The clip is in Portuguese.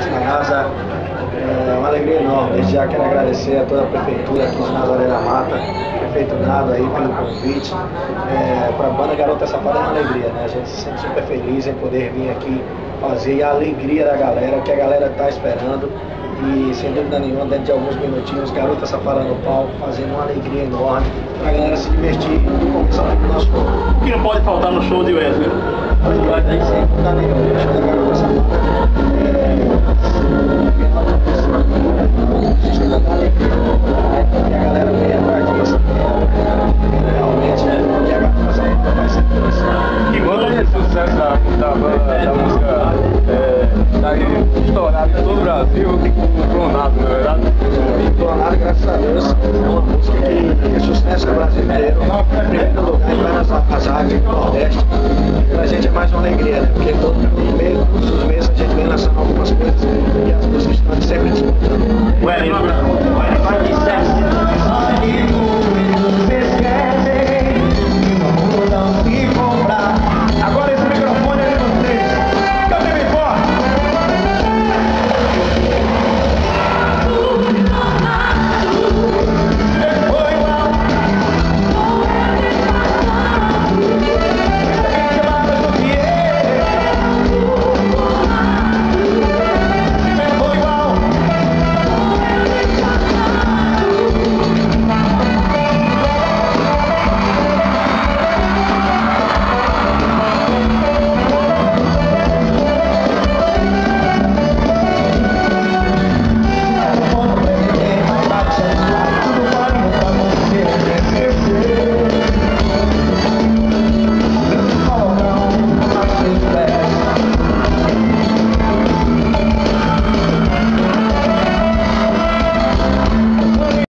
presentes na NASA. É uma alegria enorme. Desde já quero agradecer a toda a prefeitura aqui de Nazaré da Mata, prefeito Nado aí pelo convite. Para a banda Garota Safada é uma alegria, né? A gente se sente super feliz em poder vir aqui fazer a alegria da galera, que a galera está esperando. E sem dúvida nenhuma, dentro de alguns minutinhos, Garota Safada no palco, fazendo uma alegria enorme para a galera se divertir do começo ao fim do nosso show. O que não pode faltar no show de Wesley? Sem dúvida nenhuma, o show da Garota Safada e a galera vem atrás disso. Realmente, e a Garota Safada vai ser interessante. Que banda de sucesso da música tá aí estourado em todo o Brasil, tem como o Clonado, não é verdade? Clonado, graças a Deus, é uma música que é sucesso brasileiro, em primeiro lugar, e vai nas rádios do Nordeste. Pra gente é mais uma alegria, né? Porque todos os meses a gente vem lançando algumas coisas e as músicas estão sempre disputando. Wesley, vai de 7.